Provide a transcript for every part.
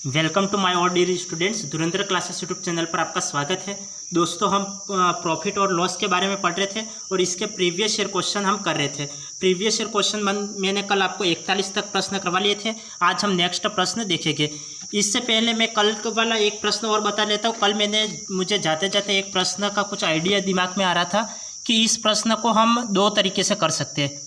Welcome to my all dear students. Dhurandhar classes YouTube channel पर आपका स्वागत है। दोस्तों, हम प्रॉफिट और लॉस के बारे में पढ़ रहे थे और इसके प्रीवियस ईयर क्वेश्चन हम कर रहे थे। प्रीवियस ईयर क्वेश्चन मैंने कल आपको 41 तक प्रश्न करवा लिए थे। आज हम नेक्स्ट प्रश्न देखेंगे। इससे पहले मैं कल वाला एक प्रश्न और बता लेता हूँ। कल मुझे जाते जाते एक प्रश्न का कुछ आइडिया दिमाग में आ रहा था कि इस प्रश्न को हम दो तरीके से कर सकते हैं।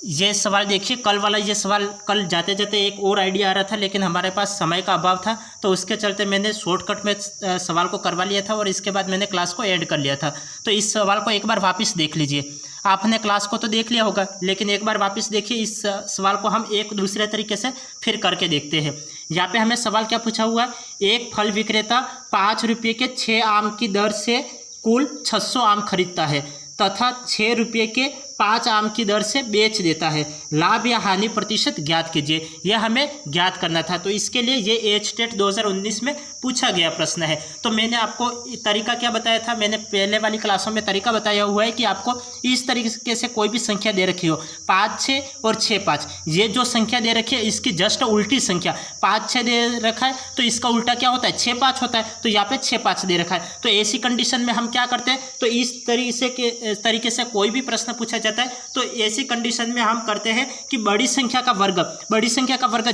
ये सवाल देखिए, कल वाला ये सवाल कल जाते जाते एक और आइडिया आ रहा था, लेकिन हमारे पास समय का अभाव था, तो उसके चलते मैंने शॉर्टकट में सवाल को करवा लिया था और इसके बाद मैंने क्लास को एंड कर लिया था। तो इस सवाल को एक बार वापस देख लीजिए। आपने क्लास को तो देख लिया होगा, लेकिन एक बार वापस देखिए। इस सवाल को हम एक दूसरे तरीके से फिर करके देखते हैं। यहाँ पे हमें सवाल क्या पूछा हुआ है? एक फल विक्रेता 5 रुपये के 6 आम की दर से कुल 600 आम खरीदता है तथा 6 रुपये के 5 आम की दर से बेच देता है। लाभ या हानि प्रतिशत ज्ञात कीजिए। यह हमें ज्ञात करना था, तो इसके लिए ये एचटेट 2019 में पूछा गया प्रश्न है। तो मैंने आपको तरीका क्या बताया था? मैंने पहले वाली क्लासों में तरीका बताया हुआ है कि आपको इस तरीके से कोई भी संख्या दे रखी हो, 5 6 और 6 5, ये जो संख्या दे रखी है इसकी जस्ट उल्टी संख्या 5 6 दे रखा है, तो इसका उल्टा क्या होता है? 6 5 होता है। तो यहाँ पे 6 5 दे रखा है। तो ऐसी कंडीशन में हम क्या करते हैं? तो इस तरीके से कोई भी प्रश्न पूछा जाता है तो ऐसी कंडीशन में हम करते हैं कि बड़ी संख्या का वर्ग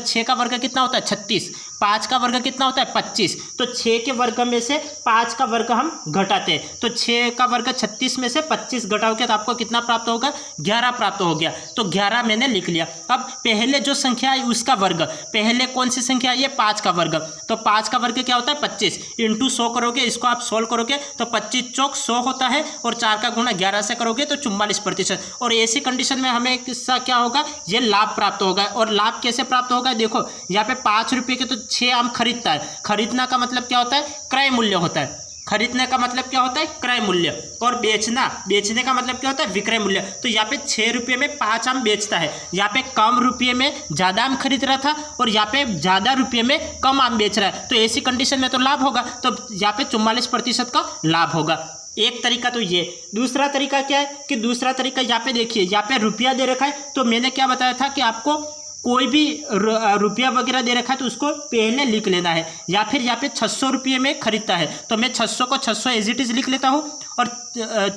6 का वर्ग कितना होता है? 36। 5 का वर्ग कितना होता है? 25। तो 6 के वर्ग में से 5 का वर्ग हम घटाते हैं, तो 6 का वर्ग 36 में से 25 घटाओगे तो आपको कितना प्राप्त होगा? 11 प्राप्त हो गया। तो 11 मैंने लिख लिया। अब पहले जो संख्या है उसका वर्ग, पहले कौन सी संख्या है? ये 5 का वर्ग। तो 5 का वर्ग क्या होता है? 25 इंटू 100 करोगे, इसको आप सोल्व करोगे तो 25 चौक 100 होता है और 4 का गुणा 11 से करोगे तो 44%। और ऐसी कंडीशन में हमें किसका क्या होगा? ये लाभ प्राप्त होगा। और लाभ कैसे प्राप्त होगा? देखो, यहाँ पे 5 रुपये के तो 6 आम खरीदता है। खरीदना का मतलब क्या होता है? क्रय मूल्य होता है। खरीदने का मतलब क्या होता है? क्रय मूल्य। और बेचने का मतलब क्या होता है? विक्रय मूल्य। तो यहाँ पे 6 रुपये में 5 आम बेचता है। यहाँ पे कम रुपये में ज़्यादा आम खरीद रहा था और यहाँ पे ज़्यादा रुपये में कम आम बेच रहा है। तो ऐसी कंडीशन में तो लाभ होगा। तो यहाँ पे 44% का लाभ होगा। एक तरीका तो ये। दूसरा तरीका क्या है कि दूसरा तरीका यहाँ पे देखिए, यहाँ पे रुपया दे रखा है। तो मैंने क्या बताया था कि आपको कोई भी रुपया वगैरह दे रखा है तो उसको पहले लिख लेना है। या फिर यहाँ पे 600 रुपये में खरीदता है तो मैं 600 को 600 एज इट इज लिख लेता हूँ और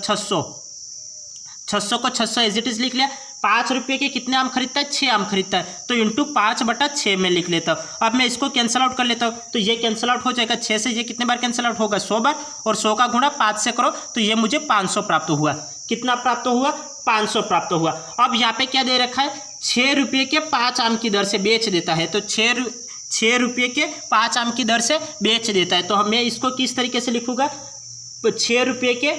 600 को 600 एज इट इज लिख लिया। 5 रुपये के कितने आम खरीदता है? 6 आम खरीदता है, तो इंटू 5/6 में लिख लेता हूँ। अब मैं इसको कैंसिल आउट कर लेता हूँ, तो ये कैंसिल आउट हो जाएगा। 6 से ये कितने बार कैंसिल आउट होगा? 100 बार। और 100 का गुणा 5 से करो तो ये मुझे 500 प्राप्त हुआ। कितना प्राप्त हुआ? 500 प्राप्त हुआ। अब यहाँ पे क्या दे रखा है? 6 रुपये के 5 आम की दर से बेच देता है। तो 6 रुपये के 5 आम की दर से बेच देता है। तो मैं इसको किस तरीके से लिखूंगा? तो 6 रुपये के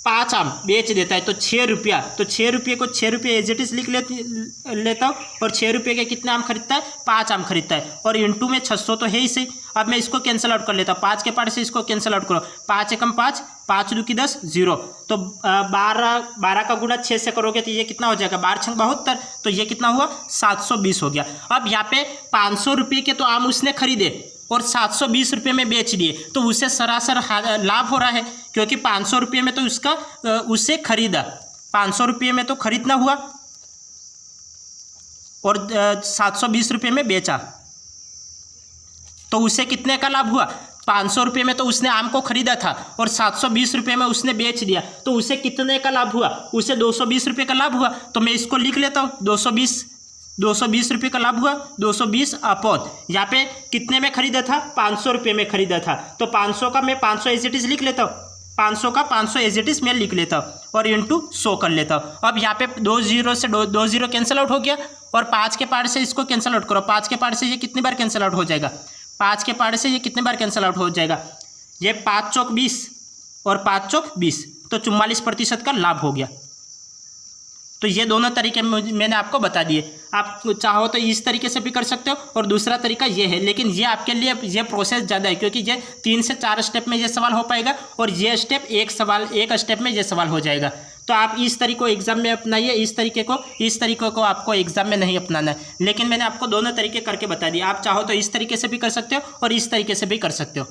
5 आम बेच देता है तो 6 रुपया, तो 6 रुपये को 6 रुपये एज इट इज लिख लेता हूँ। और 6 रुपये के कितने आम खरीदता है? 5 आम खरीदता है। और इंटू में 600 तो है ही सही। अब मैं इसको कैंसिल आउट कर लेता हूँ। 5 के पार्ट से इसको कैंसिल आउट करो। 5 एकम 5, 5 दूनी 10, 0। तो 12 का गुणा 6 से करोगे तो ये कितना हो जाएगा? 12 छंग 72। तो ये कितना हुआ? 720 हो गया। अब यहाँ पे 500 रुपये के तो आम उसने खरीदे और 720 रुपये में बेच दिए, तो उसे सरासर लाभ हो रहा है, क्योंकि 500 रुपये में तो उससे खरीदा, 500 रुपये में तो खरीदना हुआ और 720 रुपये में बेचा, तो उसे कितने का लाभ हुआ? 500 रुपये में तो उसने आम को खरीदा था और 720 रुपये में उसने बेच दिया, तो उसे कितने का लाभ हुआ? उसे 220 रुपये का लाभ हुआ। तो मैं इसको लिख लेता हूँ, 220 रुपये का लाभ हुआ। 220 अपॉन यहाँ पे कितने में खरीदा था? 500 रुपये में खरीदा था, तो 500 का मैं 500 एज इट इज लिख लेता हूँ। 500 का 500 एज इट इज मैं लिख लेता हूँ और इंटू 100 कर लेता हूँ। अब यहाँ पे 2 0 से 2 0 कैंसिल आउट हो गया और 5 के पार्ट से इसको कैंसिल आउट करो। 5 के पार्ट से ये कितनी बार कैंसिल आउट हो जाएगा? 5 के पार्ट से ये कितने बार कैंसिल आउट हो जाएगा? ये 5 चौक 20 और 5 चौक 20, तो 44% का लाभ हो गया। तो ये दोनों तरीके मैंने आपको बता दिए। आप चाहो तो इस तरीके से भी कर सकते हो और दूसरा तरीका ये है, लेकिन ये आपके लिए ये प्रोसेस ज़्यादा है, क्योंकि ये 3 से 4 स्टेप में ये सवाल हो पाएगा और ये स्टेप एक स्टेप में ये सवाल हो जाएगा। तो आप इस तरीके को एग्जाम में अपनाइए, इस तरीके को आपको एग्जाम में नहीं अपनाना है। लेकिन मैंने आपको दोनों तरीके करके बता दिए। आप चाहो तो इस तरीके से भी कर सकते हो और इस तरीके से भी कर सकते हो।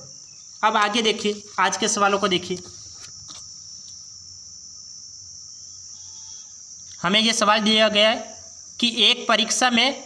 अब आगे देखिए, आज के सवालों को देखिए। हमें यह सवाल दिया गया है कि एक परीक्षा में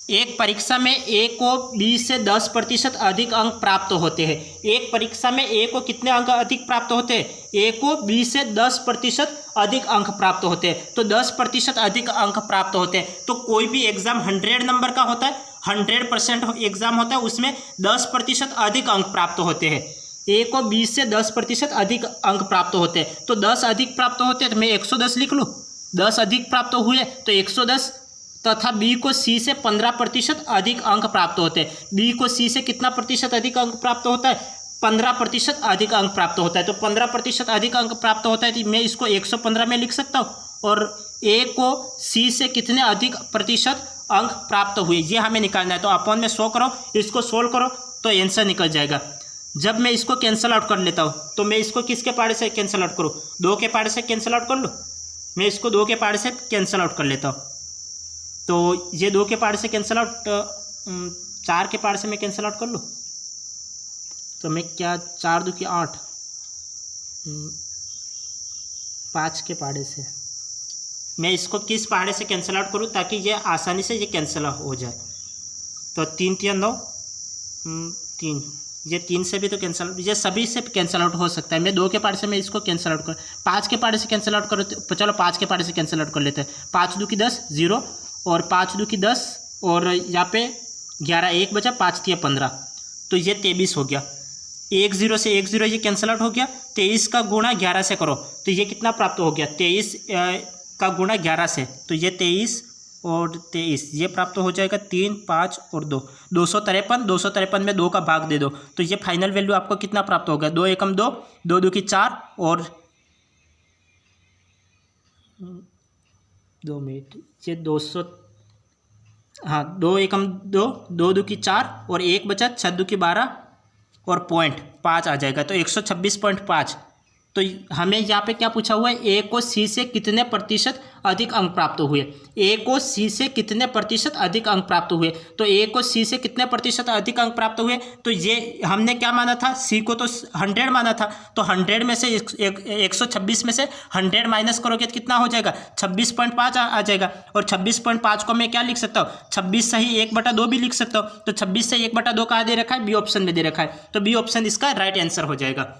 एक परीक्षा में ए को बी से 10% अधिक अंक प्राप्त होते हैं। एक परीक्षा में ए को कितने अंक अधिक प्राप्त होते हैं? ए को बी से 10% अधिक अंक प्राप्त होते हैं। तो 10% अधिक अंक प्राप्त होते हैं। तो कोई भी एग्जाम 100 नंबर का होता है, 100% एग्जाम होता है, उसमें 10% अधिक अंक प्राप्त होते हैं। ए को बी से 10% अधिक अंक प्राप्त होते हैं। तो 10 अधिक प्राप्त होते हैं तो मैं 110 लिख लूँ। 10 अधिक प्राप्त हुए तो 110, तथा बी को सी से 15% अधिक अंक प्राप्त होते हैं। बी को सी से कितना प्रतिशत अधिक अंक प्राप्त होता है? 15% अधिक अंक प्राप्त होता है। तो 15% अधिक अंक प्राप्त होता है तो मैं इसको 115 में लिख सकता हूँ। और ए को सी से कितने अधिक प्रतिशत अंक प्राप्त हुए ये हमें निकालना है। तो अपॉन में 100 करो, इसको सोल्व करो तो आंसर निकल जाएगा। जब मैं इसको कैंसिल आउट कर लेता हूँ तो मैं इसको किसके पहाड़े से कैंसिल आउट करूँ? 2 के पहाड़े से कैंसिल आउट कर लूँ। मैं इसको 2 के पहाड़े से कैंसिल आउट कर लेता हूँ। तो ये 2 के पहाड़े से कैंसिल आउट, 4 के पहाड़े से मैं कैंसिल आउट कर लूँ। तो मैं क्या 4 2 की 8, 5 के पहाड़े से मैं इसको किस पहाड़े से कैंसिल आउट करूँ ताकि ये आसानी से ये कैंसिल हो जाए। तो 3 3 9 3, ये 3 से भी तो कैंसिल, ये सभी से कैंसिल आउट हो सकता है। मैं 2 के पहाड़े से मैं इसको कैंसिल आउट कर, 5 के पहाड़े से कैंसिल आउट करो तो चलो 5 के पहाड़े से कैंसिल आउट कर लेते हैं। 5 2 की 10 0 और 5 2 की 10 और यहाँ पे 11, 1 बचा, 5 3 15, तो ये 23 हो गया। 1 0 से 1 0 ये कैंसिल आउट हो गया। 23 का गुणा 11 से करो तो ये कितना प्राप्त हो गया? 23 का गुणा 11 से, तो ये 23 और 23 ये प्राप्त हो जाएगा। 3 5 और 2, 253। 253 में 2 का भाग दे दो तो ये फाइनल वैल्यू आपको कितना प्राप्त होगा? 2 एकम 2, 2 2 की 4 और 2 मिनट, ये 200, हाँ 2 एकम 2, 2 2 की 4 और 1 बचा, 6 2 की 12 और पॉइंट 5 आ जाएगा। तो 126.5। तो हमें यहाँ पे क्या पूछा हुआ है? ए को सी से कितने प्रतिशत अधिक अंक प्राप्त हुए? ए को सी से कितने प्रतिशत अधिक अंक प्राप्त हुए? तो ए को सी से कितने प्रतिशत अधिक अंक प्राप्त हुए? तो ये हमने क्या माना था? सी को तो 100 माना था। तो 100 में से 126 में से 100 माइनस करोगे तो कितना हो जाएगा? 26.5 आ जाएगा। और 26.5 को मैं क्या लिख सकता हूँ? 26 सही 1/2 भी लिख सकता हूँ। तो 26 से 1/2 कहाँ दे रखा है? बी ऑप्शन में दे रखा है। तो बी ऑप्शन इसका राइट आंसर हो जाएगा।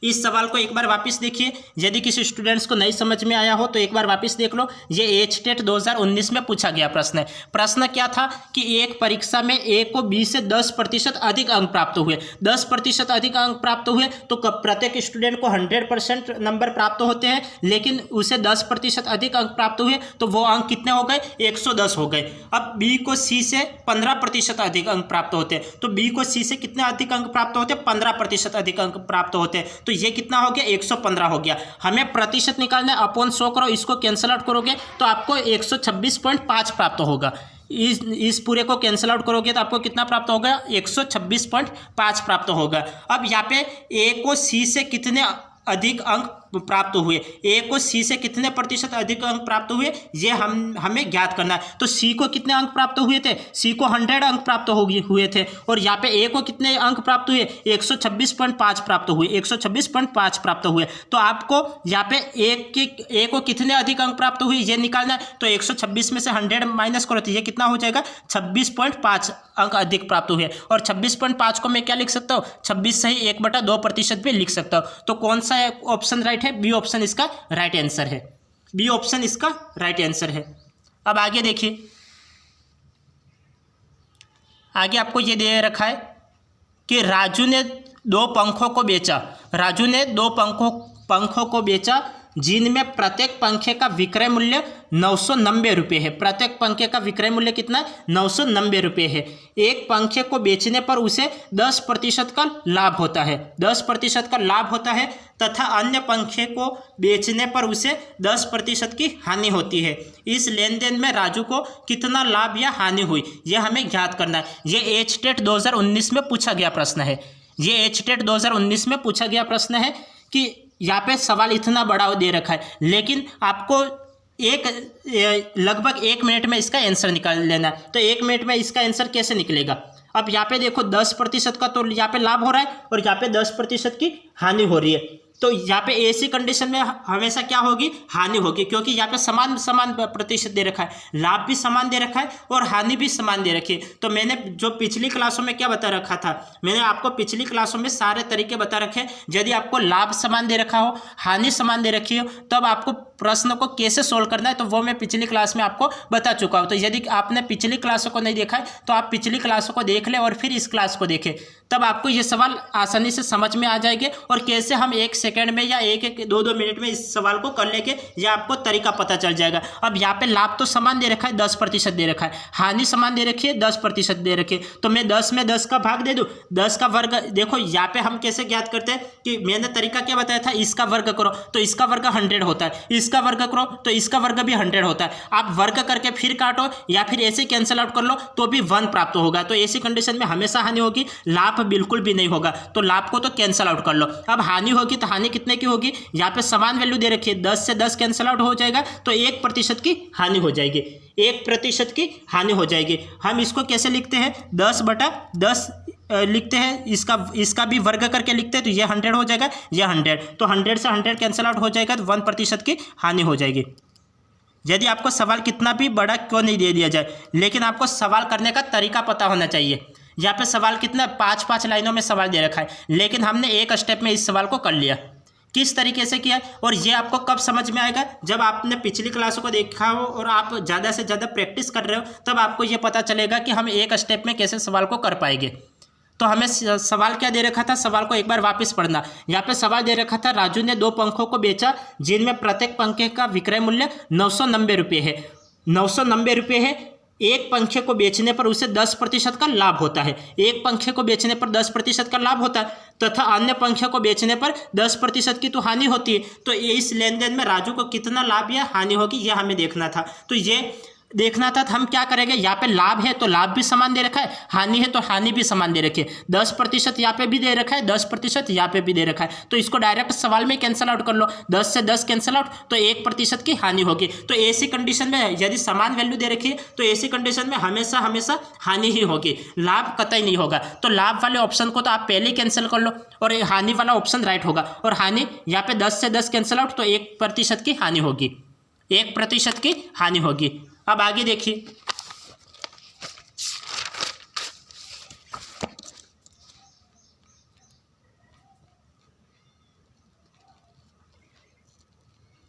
इस सवाल को एक बार वापस देखिए, यदि किसी स्टूडेंट्स को नहीं समझ में आया हो तो एक बार वापस देख लो। ये एचटेट 2019 में पूछा गया प्रश्न है। प्रश्न क्या था कि एक परीक्षा में ए को बी से 10% अधिक अंक प्राप्त हुए। 10% अधिक अंक प्राप्त हुए तो प्रत्येक स्टूडेंट को 100% नंबर प्राप्त होते हैं, लेकिन उसे 10% अधिक अंक प्राप्त हुए तो वो अंक कितने हो गए? 110 हो गए। अब बी को सी से 15% अधिक अंक प्राप्त होते हैं। तो बी को सी से कितने अधिक अंक प्राप्त होते हैं? 15% अधिक अंक प्राप्त होते हैं। तो ये कितना हो गया? 115 हो गया। हमें प्रतिशत निकालना है, अपॉन 100 करो, इसको कैंसिल आउट करोगे तो आपको 126.5 प्राप्त होगा। इस पूरे को कैंसिल आउट करोगे तो आपको कितना प्राप्त होगा? 126.5 प्राप्त होगा। अब यहाँ पे ए को सी से कितने अधिक अंक प्राप्त हुए, ए को सी से कितने प्रतिशत अधिक अंक प्राप्त हुए ये हमें ज्ञात करना है। तो सी को कितने अंक प्राप्त हुए थे? सी को 100 अंक प्राप्त हुए थे। और यहाँ पे ए को कितने अंक प्राप्त हुए? 126.5 प्राप्त हुए। 126.5 प्राप्त हुए। तो आपको यहाँ पे ए को कितने अधिक अंक प्राप्त हुए ये निकालना है। तो 126 में से 100 माइनस करो तो ये कितना हो जाएगा? 26.5 अंक अधिक प्राप्त हुए। और 26.5 को मैं क्या लिख सकता हूँ? 26 सही 1/2% भी लिख सकता हूँ। तो कौन सा ऑप्शन राइट है? बी ऑप्शन इसका राइट आंसर है। बी ऑप्शन इसका राइट आंसर है। अब आगे देखिए, आगे आपको ये दे रखा है कि राजू ने 2 पंखों को बेचा। राजू ने 2 पंखों को बेचा जिनमें प्रत्येक पंखे का विक्रय मूल्य 990 रुपये है। प्रत्येक पंखे का विक्रय मूल्य कितना है? 990 रुपये है। एक पंखे को बेचने पर उसे 10% का लाभ होता है। 10% का लाभ होता है तथा अन्य पंखे को बेचने पर उसे 10% की हानि होती है। इस लेन देन में राजू को कितना लाभ या हानि हुई यह हमें ज्ञात करना है। ये एचटेट 2019 में पूछा गया प्रश्न है। ये एचटेट 2019 में पूछा गया प्रश्न है कि यहाँ पे सवाल इतना बड़ा दे रखा है, लेकिन आपको लगभग 1 मिनट में इसका आंसर निकाल लेना है। तो 1 मिनट में इसका आंसर कैसे निकलेगा? अब यहाँ पे देखो 10% का तो यहाँ पे लाभ हो रहा है और यहाँ पे 10% की हानि हो रही है। तो यहाँ पे ऐसी कंडीशन में हमेशा क्या होगी, हानि होगी, क्योंकि यहाँ पे समान समान प्रतिशत दे रखा है, लाभ भी समान दे रखा है और हानि भी समान दे रखी है। तो मैंने जो पिछली क्लासों में क्या बता रखा था, मैंने आपको पिछली क्लासों में सारे तरीके बता रखे। यदि आपको लाभ समान दे रखा हो, हानि समान दे रखी हो, तब आपको प्रश्न को कैसे सोल्व करना है, तो वो मैं पिछली क्लास में आपको बता चुका हूँ। तो यदि आपने पिछली क्लासों को नहीं देखा है तो आप पिछली क्लासों को देख लें और फिर इस क्लास को देखें, तब आपको ये सवाल आसानी से समझ में आ जाएंगे और कैसे हम 1 सेकंड में या 1-2 मिनट में इस सवाल को कर लेंगे, यह आपको तरीका पता चल जाएगा। अब यहाँ पे लाभ तो समान दे रखा है, 10% दे रखा है, हानि समान दे रखी है, 10% दे रखी है। तो मैं 10 में 10 का भाग दे दूँ, 10 का वर्ग। देखो यहाँ पे हम कैसे ज्ञात करते हैं कि मैंने तरीका क्या बताया था, इसका वर्ग करो तो इसका वर्ग 100 होता है, इसका वर्ग करो तो इसका वर्ग भी 100 होता है। आप वर्ग करके फिर काटो या फिर ऐसे कैंसिल आउट कर लो तो भी 1 प्राप्त होगा। तो ऐसी कंडीशन में हमेशा हानि होगी, लाभ बिल्कुल भी नहीं होगा। तो लाभ को तो कैंसिल आउट कर लो। अब हानि होगी तो हानि कितने की होगी, यहाँ पे समान वैल्यू दे रखी है, 10 से 10 कैंसिल आउट हो जाएगा तो 1% की हानि हो जाएगी, 1% की हानि हो जाएगी। हम इसको कैसे लिखते हैं, 10/10 लिखते हैं, इसका भी वर्ग करके लिखते हैं, तो ये 100 हो जाएगा, ये 100, तो 100 से 100 कैंसिल आउट हो जाएगा तो 1% की हानि हो जाएगी। यदि आपको सवाल कितना भी बड़ा क्यों नहीं दे दिया जाए, लेकिन आपको सवाल करने का तरीका पता होना चाहिए। यहाँ पे सवाल कितना 5-5 लाइनों में सवाल दे रखा है, लेकिन हमने एक स्टेप में इस सवाल को कर लिया। किस तरीके से किया और ये आपको कब समझ में आएगा, जब आपने पिछली क्लासों को देखा हो और आप ज़्यादा से ज़्यादा प्रैक्टिस कर रहे हो, तब आपको ये पता चलेगा कि हम एक स्टेप में कैसे सवाल को कर पाएंगे। तो हमें सवाल क्या दे रखा था, सवाल को एक बार वापस पढ़ना। यहाँ पे सवाल दे रखा था, राजू ने 2 पंखों को बेचा जिनमें प्रत्येक पंखे का विक्रय मूल्य 990 रुपये है। 990 रुपये है। एक पंखे को बेचने पर उसे 10% का लाभ होता है। एक पंखे को बेचने पर 10% का लाभ होता है तथा अन्य पंखे को बेचने पर 10% की तो हानि होती है। तो इस लेन देन में राजू को कितना लाभ या हानि होगी, यह हमें देखना था। तो ये देखना था, तो हम क्या करेंगे, यहाँ पे लाभ है तो लाभ भी समान दे रखा है, हानि है तो हानि भी समान दे रखी है। 10% यहाँ पे भी दे रखा है, 10% यहाँ पे भी दे रखा है। तो इसको डायरेक्ट सवाल में कैंसिल आउट कर लो, 10 से 10 कैंसिल आउट तो 1% की हानि होगी। तो ऐसी कंडीशन में यदि समान वैल्यू दे रखी है तो ऐसी कंडीशन में हमेशा हमेशा हानि ही होगी, लाभ कतई नहीं होगा। तो लाभ वाले ऑप्शन को तो आप पहले ही कैंसिल कर लो और हानि वाला ऑप्शन राइट होगा। और हानि यहाँ पे 10 से 10 कैंसिल आउट तो 1% की हानि होगी, 1% की हानि होगी। अब आगे देखिए,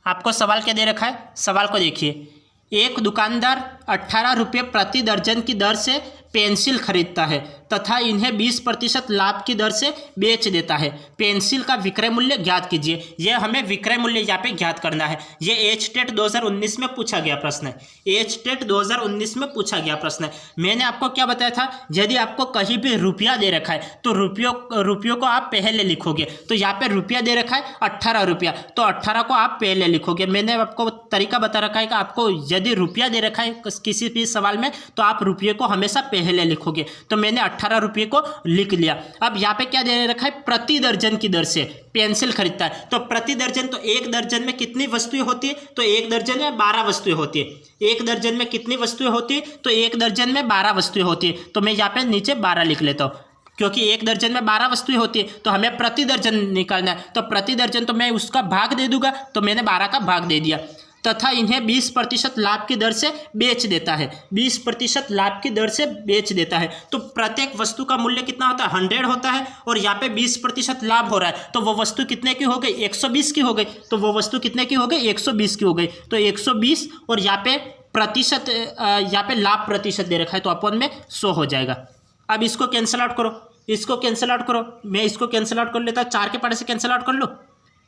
आपको सवाल क्या दे रखा है, सवाल को देखिए। एक दुकानदार 18 रुपये प्रति दर्जन की दर से पेंसिल खरीदता है तथा इन्हें 20% लाभ की दर से बेच देता है। पेंसिल का विक्रय मूल्य ज्ञात कीजिए। यह हमें विक्रय मूल्य यहाँ पे ज्ञात करना है। ये एचटेट 2019 में पूछा गया प्रश्न है, एचटेट 2019 में पूछा गया प्रश्न है। मैंने आपको क्या बताया था, यदि आपको कहीं भी रुपया दे रखा है तो रुपयों को आप पहले लिखोगे। तो यहाँ पे रुपया दे रखा है 18 रुपया, तो 18 को आप पहले लिखोगे। मैंने आपको तरीका बता रखा है कि आपको यदि रुपया दे रखा है किसी भी सवाल में तो आप रुपये को हमेशा पहले लिखोगे। तो मैंने 18 रुपये को लिख लिया। अब यहाँ पे क्या दे रखा है, प्रति दर्जन की दर से पेंसिल खरीदता है। तो प्रति दर्जन, तो एक दर्जन में कितनी वस्तुएं होती है, तो एक दर्जन में 12 वस्तुएं होती है। एक दर्जन में कितनी वस्तुएं होती है, तो एक दर्जन में 12 वस्तुएं होती है। तो मैं यहाँ पे नीचे 12 लिख लेता हूँ, क्योंकि एक दर्जन में 12 वस्तुएं होती है तो हमें प्रति दर्जन निकालना है। तो प्रति दर्जन तो मैं उसका भाग दे दूंगा, तो मैंने 12 का भाग दे दिया। तथा इन्हें 20% लाभ की दर से बेच देता है, 20% लाभ की दर से बेच देता है। तो प्रत्येक वस्तु का मूल्य कितना होता है, 100 होता है और यहाँ पे 20% लाभ हो रहा है। तो वो वस्तु कितने की हो गई, 120 की हो गई। तो वो वस्तु कितने की हो गई, 120 की हो गई। तो 120 और यहाँ पे प्रतिशत, यहाँ पे लाभ प्रतिशत दे रखा है तो अपन में 100 हो जाएगा। अब इसको कैंसिल आउट करो, इसको कैंसिल आउट करो। मैं इसको कैंसिल आउट कर लेता हूँ, 4 के पार्ट से कैंसिल आउट कर लो।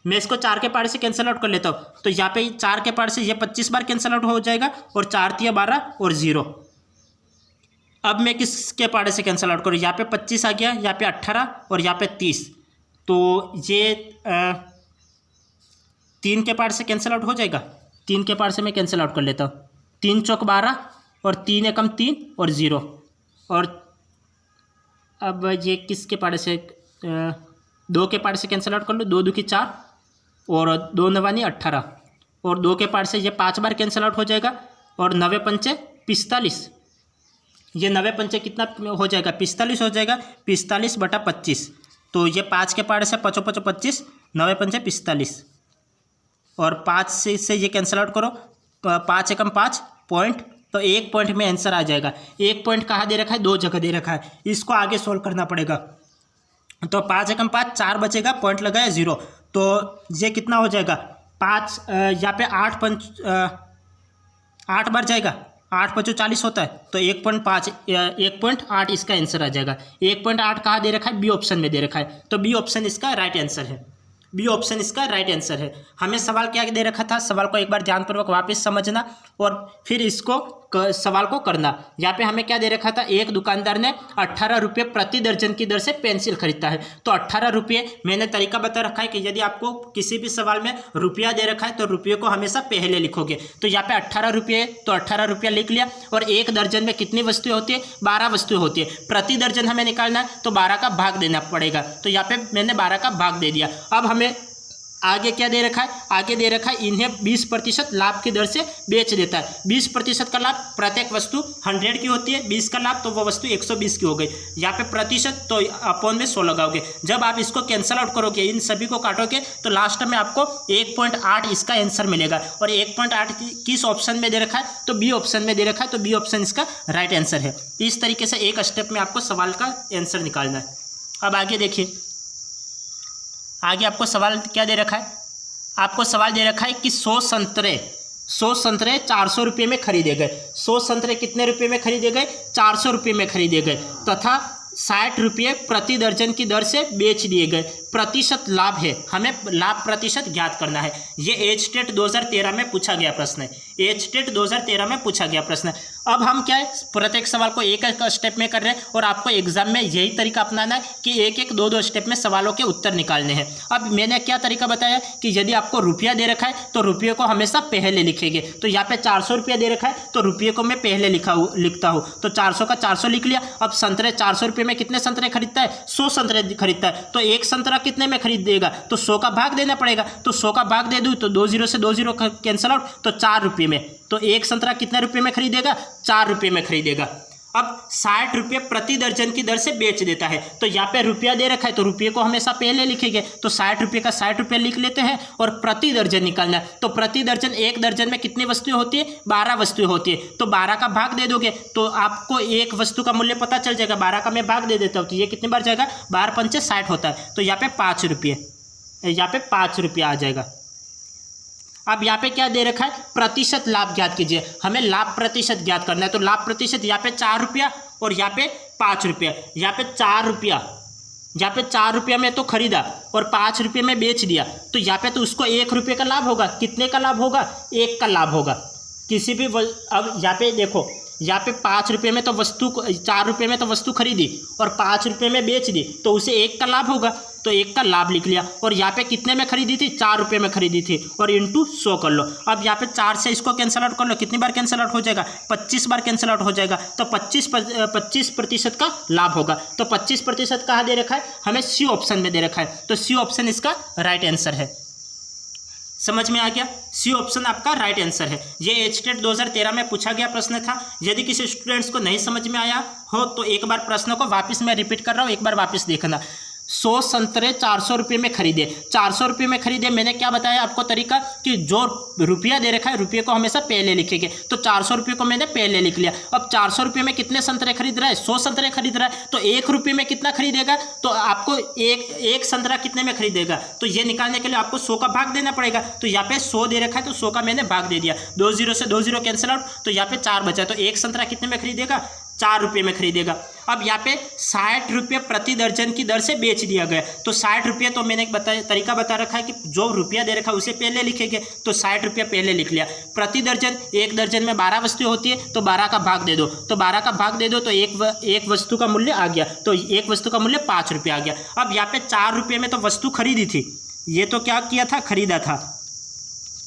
मैं इसको 4 के पार्ट से कैंसिल आउट कर लेता हूँ। तो यहाँ पे 4 के पार्ट से ये 25 बार कैंसिल आउट हो जाएगा और 4 × 12 और 0। अब मैं किसके पार्ट से कैंसिल आउट करूँ, यहाँ पे 25 आ गया, यहाँ पे 18 और यहाँ पे 30। तो ये 3 के पार्ट से कैंसिल आउट हो जाएगा। 3 के पार्ट से मैं कैंसिल आउट कर लेता हूँ। 3 × 4 = 12 और 3 × 1 = 3 और 0। और अब ये किसके पार्ट से, 2 के पार्ट से कैंसिल आउट कर लो। 2 × 2 = 4 और 2 × 9 = 18 और 2 के पार्ट से ये 5 बार कैंसिल आउट हो जाएगा और 9 × 5 = 45। ये 9 × 5 कितना हो जाएगा, 45 हो जाएगा, 45/25। तो ये 5 के पार्ट से 5 × 5 = 25, 9 पंचे 45 और 5 से ये कैंसिल आउट करो, 5 एकम 5 पॉइंट, तो 1 पॉइंट में आंसर आ जाएगा। 1 पॉइंट कहाँ दे रखा है, 2 जगह दे रखा है, इसको आगे सोल्व करना पड़ेगा। तो 5 एकम 5 4 बचेगा, पॉइंट लगाया 0, तो ये कितना हो जाएगा 5, यहाँ पे 8 बार जाएगा, 8 5 40 होता है, तो 1.5 1.8 इसका आंसर आ जाएगा। 1.8 कहाँ दे रखा है, बी ऑप्शन में दे रखा है, तो बी ऑप्शन इसका राइट आंसर है। बी ऑप्शन इसका राइट आंसर है। हमें सवाल क्या दे रखा था, सवाल को एक बार ध्यानपूर्वक वापस समझना और फिर इसको सवाल को करना। यहाँ पे हमें क्या दे रखा था, एक दुकानदार ने 18 रुपये प्रति दर्जन की दर से पेंसिल खरीदता है। तो 18 रुपये मैंने तरीका बता रखा है कि यदि आपको किसी भी सवाल में रुपया दे रखा है तो रुपये को हमेशा पहले लिखोगे। तो यहाँ पे 18 रुपये, तो 18 रुपया लिख लिया। और एक दर्जन में कितनी वस्तुएं होती है, 12 वस्तुएं होती है। प्रति दर्जन हमें निकालना है तो 12 का भाग देना पड़ेगा, तो यहाँ पे मैंने 12 का भाग दे दिया। अब हमें आगे क्या दे रखा है, आगे दे रखा है इन्हें 20% लाभ की दर से बेच देता है। 20% का लाभ, प्रत्येक वस्तु 100 की होती है, 20 का लाभ तो वो वस्तु 120 की हो गई। यहाँ पे प्रतिशत तो अपॉन में 100 लगाओगे। जब आप इसको कैंसिल आउट करोगे, इन सभी को काटोगे, तो लास्ट में आपको 1.8 इसका आंसर मिलेगा। और 1.8 किस ऑप्शन में दे रखा है, तो बी ऑप्शन में दे रखा है, तो बी ऑप्शन इसका राइट आंसर है। इस तरीके से एक स्टेप में आपको सवाल का आंसर निकालना है। अब आगे देखिए, आगे आपको सवाल क्या दे रखा है, आपको सवाल दे रखा है कि 100 संतरे 400 रुपये में खरीदे गए। 100 संतरे कितने रुपये में खरीदे गए, 400 रुपये में खरीदे गए, तथा 60 रुपये प्रति दर्जन की दर से बेच दिए गए। प्रतिशत लाभ है, हमें लाभ प्रतिशत ज्ञात करना है। ये एचटेट 2013 में पूछा गया प्रश्न है। एचटेट 2013 में पूछा गया प्रश्न है। अब हम क्या है, प्रत्येक सवाल को एक एक स्टेप में कर रहे हैं और आपको एग्जाम में यही तरीका अपनाना है कि एक एक दो स्टेप में सवालों के उत्तर निकालने हैं। अब मैंने क्या तरीका बताया कि यदि आपको रुपया दे रखा है तो रुपये को हमेशा पहले लिखेंगे। तो यहाँ पे 400 रुपया दे रखा है तो रुपये को मैं पहले लिखता हूँ, तो 400 का 400 लिख लिया। अब संतरे 400 रुपये में कितने संतरे खरीदता है, 100 संतरे खरीदता है, तो एक संतरा कितने में खरीदेगा, तो 100 का भाग देना पड़ेगा। तो 100 का भाग दे दूँ तो 2 0 से 2 0 कैंसिल आउट, तो 4 रुपये में, तो एक संतरा कितने रुपये में खरीदेगा, 4 रुपये में खरीदेगा। अब 60 रुपये प्रति दर्जन की दर से बेच देता है। तो यहाँ पे रुपया दे रखा है तो रुपये को हमेशा पहले लिखेंगे, तो 60 रुपये का 60 रुपये लिख लेते हैं और प्रति दर्जन निकालना है। तो प्रति दर्जन, एक दर्जन में कितनी वस्तुएं होती है, 12 वस्तुएं होती है, तो 12 का भाग दे दोगे तो आपको एक वस्तु का मूल्य पता चल जाएगा। 12 का मैं भाग दे देता हूँ तो ये कितनी बार जाएगा, 12 पंचे 60 होता है, तो यहाँ पे 5 रुपये, यहाँ पे 5 रुपया आ जाएगा। अब यहाँ पे क्या दे रखा है, प्रतिशत लाभ ज्ञात कीजिए। हमें लाभ प्रतिशत ज्ञात करना है, तो लाभ प्रतिशत यहाँ पे 4 रुपया और यहाँ पे 5 रुपया। यहाँ पे 4 रुपया, यहाँ पे 4 रुपया में तो खरीदा और 5 रुपये में बेच दिया, तो यहाँ पे तो उसको 1 रुपये का लाभ होगा। कितने का लाभ होगा, 1 का लाभ होगा किसी भी अब यहाँ पे देखो, यहाँ पे 5 रुपये में तो वस्तु, 4 रुपये में तो वस्तु खरीदी और 5 रुपये में बेच दी, तो उसे 1 का लाभ होगा, तो 1 का लाभ लिख लिया। और यहाँ पे कितने में खरीदी थी, 4 रुपये में खरीदी थी, और इंटू 100 कर लो। अब यहाँ पे 4 से इसको कैंसिल आउट कर लो, कितनी बार कैंसिल आउट हो जाएगा, 25 बार कैंसिल आउट हो जाएगा, तो 25% का लाभ होगा। तो 25% कहाँ दे रखा है, हमें सी ऑप्शन में दे रखा है, तो सी ऑप्शन इसका राइट आंसर है। समझ में आ गया, सी ऑप्शन आपका राइट आंसर है। ये एचटेट 2013 में पूछा गया प्रश्न था। यदि किसी स्टूडेंट्स को नहीं समझ में आया हो तो एक बार प्रश्न को वापस मैं रिपीट कर रहा हूँ, एक बार वापस देखना। 100 संतरे 400 रुपये में खरीदे, 400 रुपये में खरीदे। मैंने क्या बताया आपको तरीका कि जो रुपया दे रखा है रुपये को हमेशा पहले लिखेंगे, तो 400 रुपये को मैंने पहले लिख लिया। अब 400 रुपये में कितने संतरे खरीद रहा है, 100 संतरे खरीद रहा है, तो 1 रुपये में कितना खरीदेगा, तो आपको एक संतरा कितने में खरीदेगा, तो ये निकालने के लिए आपको 100 का भाग देना पड़ेगा। तो यहाँ पे 100 दे रखा है तो 100 का मैंने भाग दे दिया, 2 0 से 2 0 कैंसिल आउट, तो यहाँ पे 4 बचा, तो एक संतरा कितने में खरीदेगा, 4 रुपये में खरीदेगा। अब यहाँ पे 60 रुपये प्रति दर्जन की दर से बेच दिया गया, तो 60 रुपये तो मैंने एक तरीका बता रखा है कि जो रुपया दे रखा है उसे पहले लिखेंगे, तो 60 रुपया पहले लिख लिया। प्रति दर्जन, एक दर्जन में 12 वस्तुएं होती है, तो 12 का भाग दे दो, तो 12 का भाग दे दो तो एक वस्तु का मूल्य आ गया, तो एक वस्तु का मूल्य 5 रुपये आ गया। अब यहाँ पे 4 रुपये में तो वस्तु खरीदी थी, ये तो क्या किया था, खरीदा था,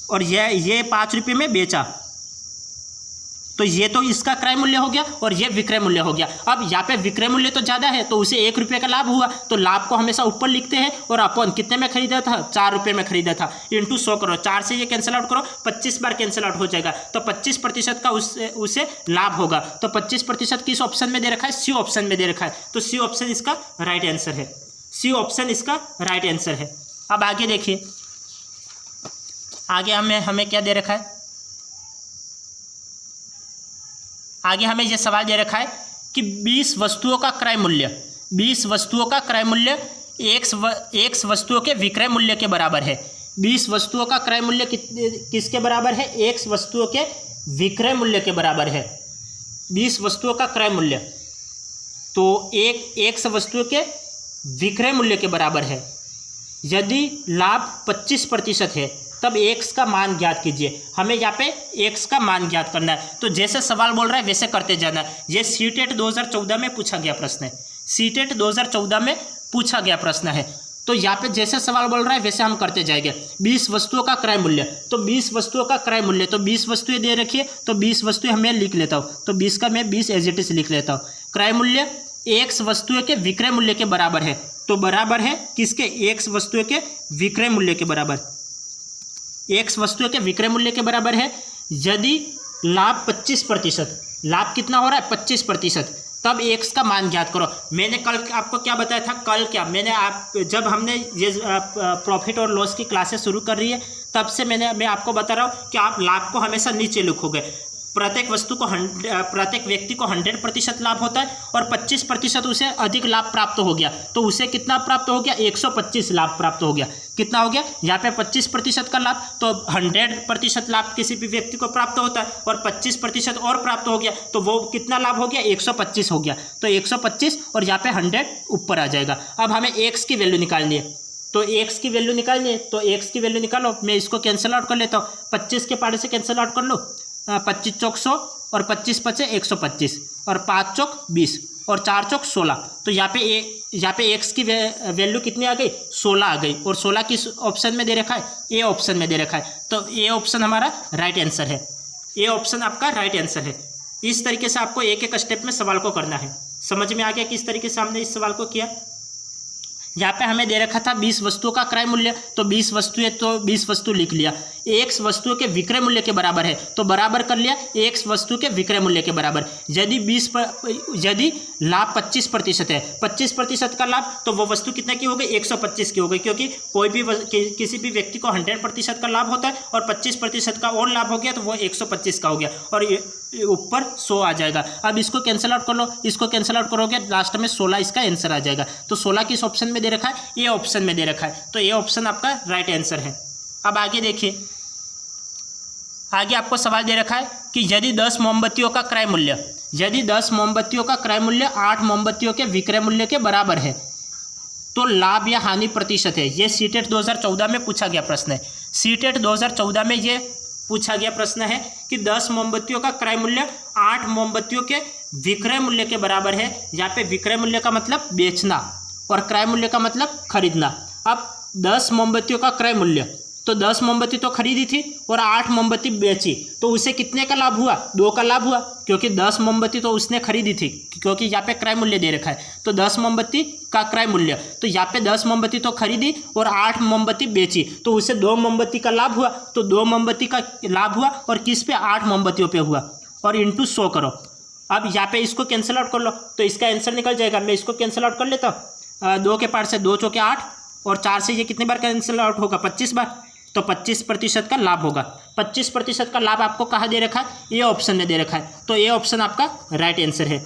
और ये 5 रुपये में बेचा, तो ये तो इसका क्रय मूल्य हो गया और ये विक्रय मूल्य हो गया। अब यहाँ पे विक्रय मूल्य तो ज़्यादा है तो उसे 1 रुपये का लाभ हुआ, तो लाभ को हमेशा ऊपर लिखते हैं और अपन कितने में खरीदा था, 4 रुपये में खरीदा था, इंटू 100 करो, 4 से ये कैंसिल आउट करो, 25 बार कैंसिल आउट हो जाएगा, तो 25% का उसे लाभ होगा। तो 25% किस ऑप्शन में दे रखा है, सी ऑप्शन में दे रखा है, तो सी ऑप्शन इसका राइट आंसर है। सी ऑप्शन इसका राइट आंसर है। अब आगे देखिए, आगे हमें क्या दे रखा है, आगे हमें ये सवाल दे रखा है कि 20 वस्तुओं का क्रय मूल्य, 20 वस्तुओं का क्रय मूल्य एक्स वस्तुओं के विक्रय मूल्य के बराबर है। 20 वस्तुओं का क्रय मूल्य किसके बराबर है? एक्स वस्तुओं के विक्रय मूल्य के बराबर है। 20 वस्तुओं का क्रय मूल्य तो एक्स वस्तुओं के विक्रय मूल्य के बराबर है। यदि लाभ 25% है तब एक्स का मान ज्ञात कीजिए। हमें यहाँ पे एक्स का मान ज्ञात करना है, तो जैसे सवाल बोल रहा है वैसे करते जाना है। ये सीटेट 2014 में पूछा गया प्रश्न है, सीटेट 2014 में पूछा गया प्रश्न है। तो यहाँ पे जैसे सवाल बोल रहा है वैसे हम करते जाएंगे। 20 वस्तुओं का क्रय मूल्य, तो 20 वस्तुओं का क्रय मूल्य, तो 20 वस्तुएं दे रखी है, तो 20 वस्तुएं हमें लिख लेता हूँ, तो 20 का मैं 20 एज इट इज लिख लेता हूँ। क्रय मूल्य एक्स वस्तुएं के विक्रय मूल्य के बराबर है, तो बराबर है किसके? एक्स वस्तुएं के विक्रय मूल्य के बराबर, एक्स वस्तुएं के विक्रय मूल्य के बराबर है। यदि लाभ 25%, लाभ कितना हो रहा है? 25%, तब एक्स का मान ज्ञात करो। मैंने कल आपको क्या बताया था? कल क्या मैंने जब हमने ये प्रॉफिट और लॉस की क्लासेस शुरू कर रही है तब से मैं आपको बता रहा हूँ कि आप लाभ को हमेशा नीचे लिखोगे। प्रत्येक व्यक्ति को 100% लाभ होता है और 25% उसे अधिक लाभ प्राप्त हो गया तो उसे कितना प्राप्त हो गया? 125 लाभ प्राप्त हो गया। कितना हो गया? यहाँ पे 25% का लाभ, तो 100% लाभ किसी भी व्यक्ति को प्राप्त होता है और 25% और प्राप्त हो गया तो वो कितना लाभ हो गया? 125 हो गया। तो 125 और यहाँ पे 100 ऊपर आ जाएगा। अब हमें एक्स की वैल्यू निकालनी है, तो एक्स की वैल्यू निकालनी है, तो एक्स की वैल्यू निकालो। मैं इसको कैंसिल आउट कर लेता हूँ, 25 के पारे से कैंसिल आउट कर लो, 25 चौक 100 और 25 पचे 125 और 5 चौक 20 और 4 चौक 16। तो यहाँ पे एक्स की वैल्यू कितनी आ गई? 16 आ गई। और 16 किस ऑप्शन में दे रखा है? ए ऑप्शन में दे रखा है। तो ए ऑप्शन हमारा राइट आंसर है, ए ऑप्शन आपका राइट आंसर है। इस तरीके से आपको एक एक स्टेप में सवाल को करना है। समझ में आ गया किस तरीके से हमने इस सवाल को किया? यहाँ पे हमें दे रखा था 20 वस्तुओं का क्रय मूल्य, तो 20 वस्तुएं, तो 20 वस्तु लिख लिया। एक्स वस्तुओं के विक्रय मूल्य के बराबर है, तो बराबर कर लिया एक्स वस्तु के विक्रय मूल्य के बराबर। यदि लाभ 25% है, 25% का लाभ, तो वो वस्तु कितने की हो गई? 125 की हो गई, क्योंकि किसी भी व्यक्ति को 100% का लाभ होता है और 25% का और लाभ हो गया तो वो 125 का हो गया और ऊपर 100 आ जाएगा। अब इसको कैंसिल आउट कर लो, इसको कैंसिल आउट करोगे लास्ट में 16 इसका आंसर आ जाएगा। तो 16 किस ऑप्शन में दे रखा है? ये ऑप्शन में दे रखा है, तो ये ऑप्शन आपका राइट आंसर है। अब आगे देखिए, आगे आपको सवाल दे रखा है कि यदि 10 मोमबत्तियों का क्रय मूल्य, यदि 10 मोमबत्तियों का क्रय मूल्य 8 मोमबत्तियों के विक्रय मूल्य के बराबर है तो लाभ या हानि प्रतिशत है। ये सीटेट 2014 में पूछा गया प्रश्न है। सीटेट 2014 में ये पूछा गया प्रश्न है कि 10 मोमबत्तियों का क्रय मूल्य 8 मोमबत्तियों के विक्रय मूल्य के बराबर है। यहाँ पे विक्रय मूल्य का मतलब बेचना और क्रय मूल्य का मतलब खरीदना। अब 10 मोमबत्तियों का क्रय मूल्य, तो 10 मोमबत्ती तो खरीदी थी और 8 मोमबत्ती बेची, तो उसे कितने का लाभ हुआ? 2 का लाभ हुआ, क्योंकि 10 मोमबत्ती तो उसने खरीदी थी, क्योंकि यहाँ पे क्रय मूल्य दे रखा है। तो 10 मोमबत्ती का क्रय मूल्य, तो यहाँ पे 10 मोमबत्ती तो खरीदी और 8 मोमबत्ती बेची, तो उसे 2 मोमबत्ती का लाभ हुआ। तो 2 मोमबत्ती का लाभ हुआ और किस पे? 8 मोमबत्तियों पे हुआ और इंटू 100 करो। अब यहाँ पे इसको कैंसिल आउट कर लो तो इसका आंसर निकल जाएगा। मैं इसको कैंसिल आउट कर लेता हूँ, 2 के पार से 2 चौके 8 और 4 से ये कितनी बार कैंसिल आउट होगा? 25 बार। तो 25% का लाभ होगा। 25% का लाभ आपको कहाँ दे रखा है? ये ऑप्शन में दे रखा है, तो ये ऑप्शन आपका राइट आंसर है,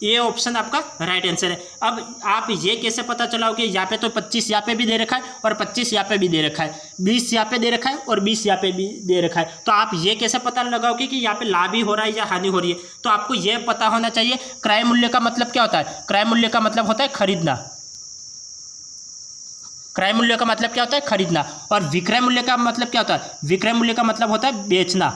ये ऑप्शन आपका राइट आंसर है। अब आप ये कैसे पता चलाओगे? यहाँ पे तो 25 यहाँ पे भी दे रखा है और 25 यहाँ पे भी दे रखा है, 20 यहाँ पे दे रखा है और 20 यहाँ पे भी दे रखा है। तो आप ये कैसे पता लगाओगे कि यहाँ पे लाभ ही हो रहा है या हानि हो रही है? तो आपको ये पता होना चाहिए क्रय मूल्य का मतलब क्या होता है? क्रय मूल्य का मतलब होता है खरीदना। क्रय मूल्य का मतलब क्या होता है? खरीदना। और विक्रय मूल्य का मतलब क्या होता है? विक्रय मूल्य का मतलब होता है बेचना।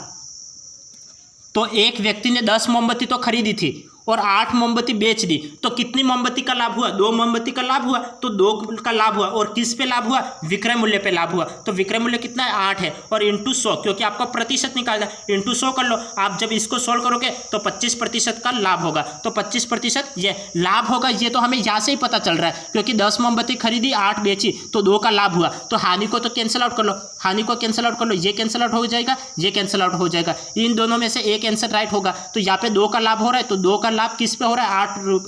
तो एक व्यक्ति ने 10 मोमबत्ती तो खरीदी थी और 8 मोमबत्ती बेच दी, तो कितनी मोमबत्ती का लाभ हुआ? 2 मोमबत्ती का लाभ हुआ, तो 2 का लाभ हुआ। और किस पे लाभ हुआ? विक्रय मूल्य पे लाभ हुआ। तो विक्रय मूल्य कितना है? 8 है और इंटू 100, क्योंकि आपको प्रतिशत निकालना है, इंटू 100 कर लो। आप जब इसको सोल्व करोगे तो 25% का लाभ होगा। तो 25% ये लाभ होगा, ये तो हमें यहाँ से ही पता चल रहा है, क्योंकि 10 मोमबत्ती खरीदी 8 बेची तो 2 का लाभ हुआ। तो हानि को तो कैंसिल आउट कर लो, हानि को कैंसिल आउट कर लो, ये कैंसिल आउट हो जाएगा, ये कैंसिल आउट हो जाएगा। इन दोनों में से एक आंसर राइट होगा। तो यहाँ पे 2 का लाभ हो रहा है, तो 2 का लाभ किस पे हो रहा है,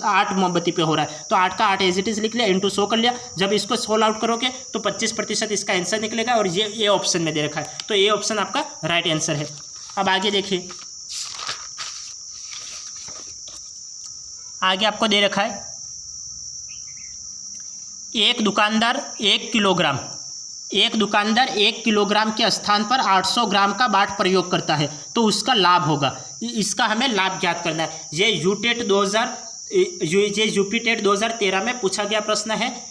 8 मोमबत्ती पे हो रहा है, तो 8 का 8 एज इट इज लिख लिया, इंटू 100 कर लिया। जब इसको सोल्व आउट करोगे तो 25% इसका आंसर निकलेगा, और ये ए ऑप्शन में दे रखा है, तो ए ऑप्शन आपका राइट आंसर है। अब आगे देखिए, आगे आपको दे रखा है एक दुकानदार 1 किलोग्राम के स्थान पर 800 ग्राम का बाट प्रयोग करता है, तो उसका लाभ होगा। इसका हमें लाभ ज्ञात करना है। ये यूपीटेट 2013 में पूछा गया प्रश्न है।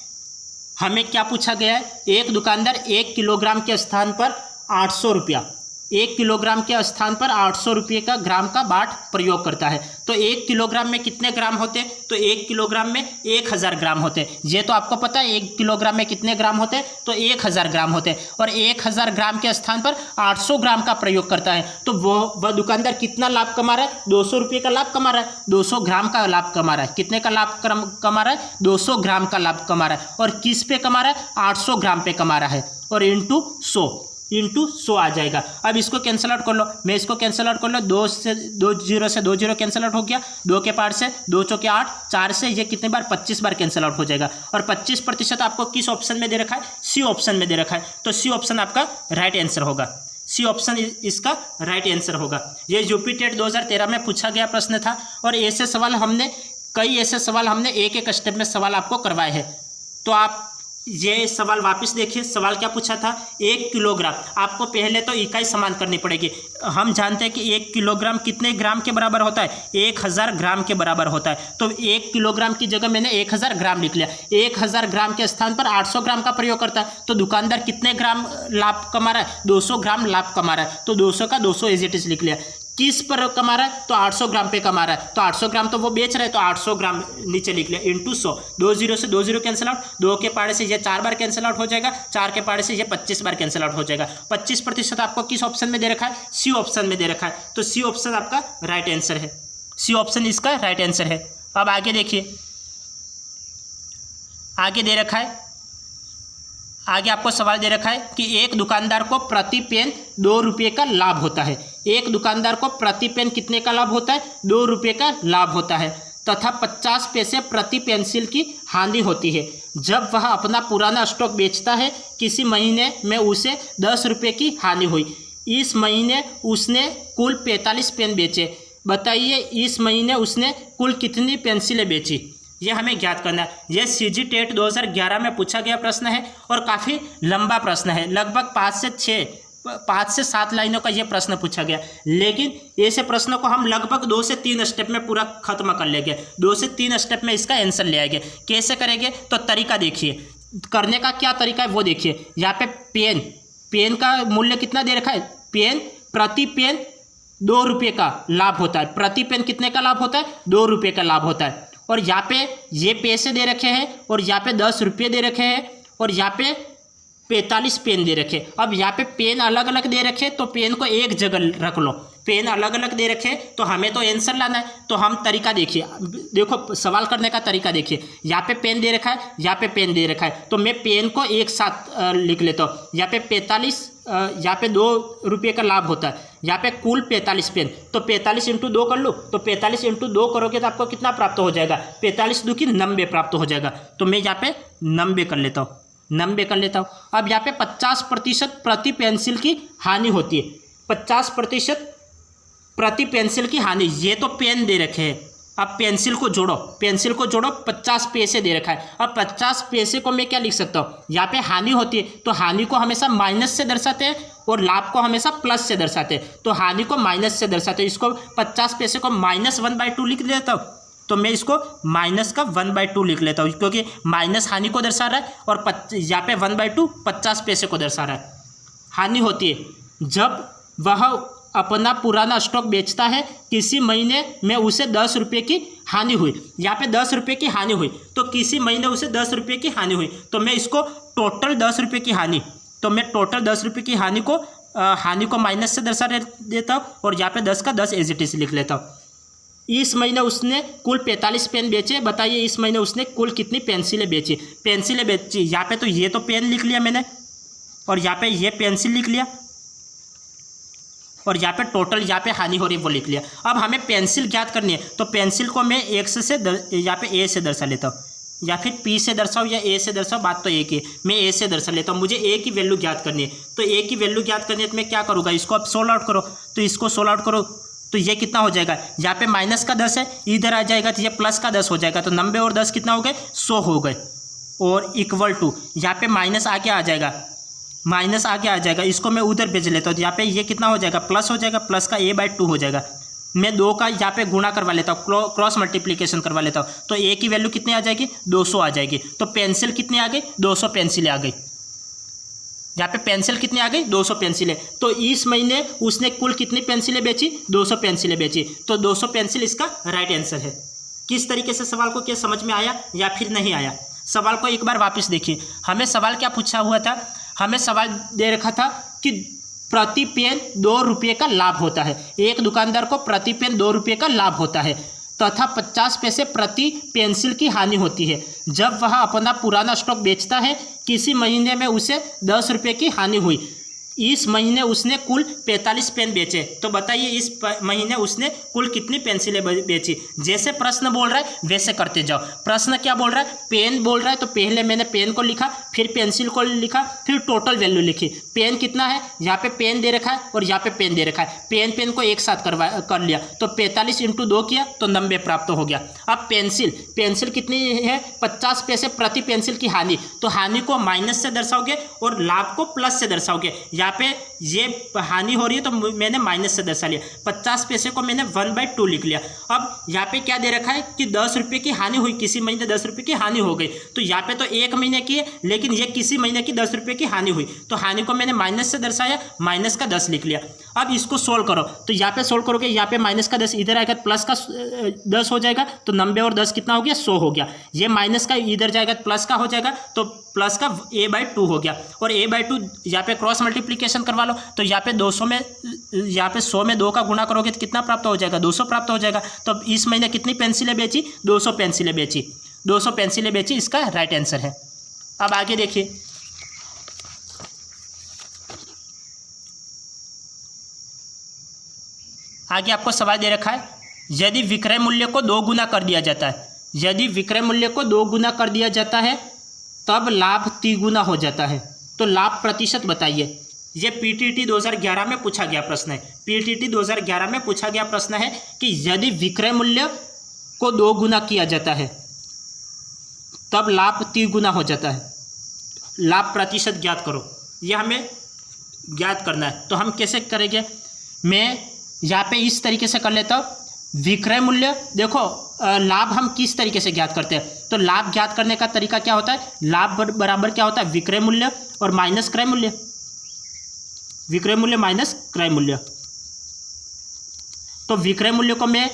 हमें क्या पूछा गया है, एक दुकानदार 1 किलोग्राम के स्थान पर 800 रुपया, 1 किलोग्राम के स्थान पर 800 रुपये का ग्राम का बाट प्रयोग करता है। तो 1 किलोग्राम में कितने ग्राम होते हैं, तो 1 किलोग्राम में 1000 ग्राम होते हैं। ये तो आपको पता है 1 किलोग्राम में कितने ग्राम होते हैं, तो 1000 ग्राम होते हैं। और 1000 ग्राम के स्थान पर 800 ग्राम का प्रयोग करता है, तो वह दुकानदार कितना लाभ कमा रहा है, 200 रुपये का लाभ कमा रहा है, 200 ग्राम का लाभ कमा रहा है। कितने का लाभ कमा रहा है, 200 ग्राम का लाभ कमा रहा है। और किस पे कमा रहा है, 800 ग्राम पे कमा रहा है, और इंटू 100 आ जाएगा। अब इसको कैंसिल आउट कर लो, मैं इसको कैंसिल आउट कर लो, 2 0 से 2 0 कैंसिल आउट हो गया, 2 के पार से 2 चौके 8, 4 से ये कितने बार 25 बार कैंसिल आउट हो जाएगा। और 25% आपको किस ऑप्शन में दे रखा है, सी ऑप्शन में दे रखा है, तो सी ऑप्शन आपका राइट आंसर होगा। सी ऑप्शन इसका राइट आंसर होगा। ये यूपीटेट 2013 में पूछा गया प्रश्न था, और ऐसे सवाल हमने एक एक स्टेप में सवाल आपको करवाए हैं। तो आप ये सवाल वापस देखिए, सवाल क्या पूछा था, 1 किलोग्राम। आपको पहले तो इकाई समान करनी पड़ेगी। हम जानते हैं कि 1 किलोग्राम कितने ग्राम के बराबर होता है, 1000 ग्राम के बराबर होता है। तो 1 किलोग्राम की जगह मैंने 1000 ग्राम लिख लिया। 1000 ग्राम के स्थान पर 800 ग्राम का प्रयोग करता है, तो दुकानदार कितने ग्राम लाभ कमा रहा है, 200 ग्राम लाभ कमा रहा है। तो 200 का 200 एज इट इज लिख लिया। किस पर कमा रहा है, तो 800 ग्राम पे कमा रहा है, तो 800 ग्राम तो वो बेच रहा है, तो 800 ग्राम नीचे लिख लिया, इंटू 100। 2 0 से 2 0 कैंसिल आउट, 2 के पाड़े से ये 4 बार कैंसिल आउट हो जाएगा, 4 के पाड़े से ये 25 बार कैंसिल आउट हो जाएगा। 25% आपको किस ऑप्शन में दे रखा है, सी ऑप्शन में दे रखा है, तो सी ऑप्शन आपका राइट आंसर है। सी ऑप्शन इसका राइट आंसर है। अब आगे देखिए, आगे दे रखा है, आगे आपको सवाल दे रखा है कि एक दुकानदार को प्रति पेन 2 रुपये का लाभ होता है। एक दुकानदार को प्रति पेन कितने का लाभ होता है, 2 रुपये का लाभ होता है, तथा 50 पैसे प्रति पेंसिल की हानि होती है। जब वह अपना पुराना स्टॉक बेचता है, किसी महीने में उसे 10 रुपये की हानि हुई। इस महीने उसने कुल 45 पेन बेचे। बताइए इस महीने उसने कुल कितनी पेंसिलें बेची, यह हमें ज्ञात करना है। यह सीजी टेट 2011 में पूछा गया प्रश्न है, और काफ़ी लंबा प्रश्न है, लगभग 5 से 7 लाइनों का यह प्रश्न पूछा गया। लेकिन ऐसे प्रश्नों को हम लगभग 2 से 3 स्टेप में पूरा खत्म कर लेंगे। 2 से 3 स्टेप में इसका आंसर ले आएंगे। कैसे करेंगे, तो तरीका देखिए, करने का क्या तरीका है वो देखिए। यहाँ पे पेन का मूल्य कितना दे रखा है, प्रति पेन 2 रुपये का लाभ होता है। प्रति पेन कितने का लाभ होता है, 2 रुपये का लाभ होता है। और यहाँ पे ये पैसे दे रखे हैं, और यहाँ पे 10 रुपये दे रखे हैं, और यहाँ पे 45 पेन दे रखे। अब यहाँ पे पेन अलग अलग दे रखे, तो पेन को एक जगह रख लो। पेन अलग अलग दे रखे, तो हमें तो आंसर लाना है। तो हम तरीका देखिए, देखो सवाल करने का तरीका देखिए। यहाँ पे पेन दे रखा है, यहाँ पे पेन दे रखा है, तो मैं पेन को एक साथ लिख लेता हूँ। यहाँ पे 45, यहाँ पे 2 रुपये का लाभ होता है, यहाँ पे कुल 45 पेन, तो 45 इंटू 2 कर लो। तो 45 इंटू 2 करोगे तो आपको कितना प्राप्त हो जाएगा, 45 2 की 90 प्राप्त हो जाएगा। तो मैं यहाँ पे 90 कर लेता हूँ, 90 कर लेता हूँ। अब यहाँ पे 50% प्रति पेंसिल की हानि होती है। 50% प्रति पेंसिल की हानि, ये तो पेन दे रखे हैं। अब पेंसिल को जोड़ो, 50 पैसे दे रखा है। अब 50 पैसे को मैं क्या लिख सकता हूँ, यहाँ पे हानि होती है, तो हानि को हमेशा माइनस से दर्शाते हैं, और लाभ को हमेशा प्लस से दर्शाते हैं। तो हानि को माइनस से दर्शाते हैं। इसको 50 पैसे को -1/2 लिख देता हूँ। तो मैं इसको माइनस का 1/2 लिख लेता हूँ, क्योंकि माइनस हानि को दर्शा रहा है, और यहाँ पे 1/2 50 पैसे को दर्शा रहा है। हानि होती है जब वह अपना पुराना स्टॉक बेचता है, किसी महीने में उसे 10 रुपये की हानि हुई। यहाँ पे 10 रुपये की हानि हुई, तो किसी महीने उसे 10 रुपये की हानि हुई, तो मैं इसको टोटल 10 रुपये की हानि, तो मैं टोटल 10 रुपये की हानि को माइनस से दर्शा देता हूँ, और यहाँ पे 10 का 10 एज इट इज लिख लेता हूँ। इस महीने उसने कुल 45 पेन बेचे। बताइए इस महीने उसने कुल कितनी पेंसिलें बेची। यहाँ पे तो ये तो पेन लिख लिया मैंने, और यहाँ पे ये पेंसिल लिख लिया। और यहाँ पे टोटल यहाँ पे हानि हो रही है वो लिख लिया। अब हमें पेंसिल ज्ञात करनी है, तो पेंसिल को मैं एक्स से यहाँ पे ए से दर्शा लेता हूँ, या फिर पी से दर्शाओ या ए से दर्शाओ, बात तो एक ही है। मैं ए से दर्शा लेता हूँ, मुझे ए की वैल्यू ज्ञात करनी है। तो ए की वैल्यू ज्ञात करनी है तो मैं क्या करूँगा, इसको अब सोल्व आउट करो। तो इसको सोल्व आउट करो तो ये कितना हो जाएगा, यहाँ पे माइनस का 10 है, इधर आ जाएगा तो ये प्लस का 10 हो जाएगा। तो 90 और 10 कितना हो गए, 100 हो गए। और इक्वल टू यहाँ पे माइनस आगे आ जाएगा, माइनस आगे आ जाएगा, इसको मैं उधर भेज लेता हूँ। तो यहाँ पे ये कितना हो जाएगा, प्लस हो जाएगा, प्लस का a/2 हो जाएगा। मैं 2 का यहाँ पे गुणा करवा लेता हूँ, क्रॉस मल्टीप्लिकेशन करवा लेता हूँ। तो a की वैल्यू कितनी आ जाएगी, 200 आ जाएगी। तो पेंसिल कितनी आ गई, 200 पेंसिलें आ गई। यहाँ पे पेंसिल कितनी आ गई, 200 पेंसिलें। तो इस महीने उसने कुल कितनी पेंसिलें बेची, 200 पेंसिलें बेची। तो 200 पेंसिल इसका राइट आंसर है। किस तरीके से सवाल को क्या समझ में आया या फिर नहीं आया, सवाल को एक बार वापस देखिए। हमें सवाल क्या पूछा हुआ था, हमें सवाल दे रखा था कि प्रति पेन 2 रुपये का लाभ होता है। एक दुकानदार को प्रति पेन 2 रुपये का लाभ होता है तथा 50 पैसे प्रति पेंसिल की हानि होती है। जब वह अपना पुराना स्टॉक बेचता है, किसी महीने में उसे 10 रुपये की हानि हुई। इस महीने उसने कुल 45 पेन बेचे। तो बताइए इस महीने उसने कुल कितनी पेंसिलें बेची। जैसे प्रश्न बोल रहा है वैसे करते जाओ। प्रश्न क्या बोल रहा है, पेन बोल रहा है, तो पहले मैंने पेन को लिखा, फिर पेंसिल को लिखा, फिर टोटल वैल्यू लिखी। पेन कितना है, यहाँ पे पेन दे रखा है और यहाँ पे पेन दे रखा है। पेन को एक साथ कर लिया, तो 45 × 2 किया तो 90 प्राप्त हो गया। अब पेंसिल कितनी है, 50 पैसे प्रति पेंसिल की हानि। तो हानि को माइनस से दर्शाओगे और लाभ को प्लस से दर्शाओगे। यहाँ पे ये हानि हो रही है तो मैंने माइनस से दर्शा लिया। 50 पैसे को मैंने 1/2 लिख लिया। अब यहाँ पे क्या दे रखा है कि 10 रुपये की हानि हुई, किसी महीने 10 रुपये की हानि हो गई। तो यहाँ पे तो एक महीने की है, लेकिन ये किसी महीने की 10 रुपये की हानि हुई। तो हानि को मैंने माइनस से दर्शाया, माइनस का 10 लिख लिया। अब इसको सोल्व करो, तो यहाँ पे सोल्व करोगे, यहाँ पे माइनस का 10 इधर आएगा, प्लस का 10 हो जाएगा। तो 90 और 10 कितना हो गया, 100 हो गया। ये माइनस का इधर जाएगा, प्लस का हो जाएगा, तो प्लस का a/2 हो गया। और a/2 यहाँ पे क्रॉस मल्टीप्लिकेशन करवा लो। तो यहाँ पे 200 में, यहाँ पे 100 में 2 का गुणा करोगे तो कितना प्राप्त हो जाएगा, 200 प्राप्त हो जाएगा। तो अब इस महीने कितनी पेंसिलें बेची, 200 पेंसिलें बेची। 200 पेंसिलें बेची, इसका राइट आंसर है। अब आगे देखिए, आगे आपको सवाल दे रखा है, यदि विक्रय मूल्य को 2 गुना कर दिया जाता है, यदि विक्रय मूल्य को 2 गुना कर दिया जाता है तब लाभ 3 गुना हो जाता है। तो लाभ प्रतिशत बताइए। ये पीटीटी 2011 में पूछा गया प्रश्न है। पीटीटी 2011 में पूछा गया प्रश्न है कि यदि विक्रय मूल्य को 2 गुना किया जाता है तब लाभ 3 गुना हो जाता है। लाभ प्रतिशत ज्ञात करो, यह हमें ज्ञात करना है। तो हम कैसे करेंगे, मैं यहाँ पे इस तरीके से कर लेता हूँ। विक्रय मूल्य, देखो लाभ हम किस तरीके से ज्ञात करते हैं, तो लाभ ज्ञात करने का तरीका क्या होता है, लाभ बराबर क्या होता है, विक्रय मूल्य और माइनस क्रय मूल्य, विक्रय मूल्य माइनस क्रय मूल्य। तो विक्रय मूल्य को मैं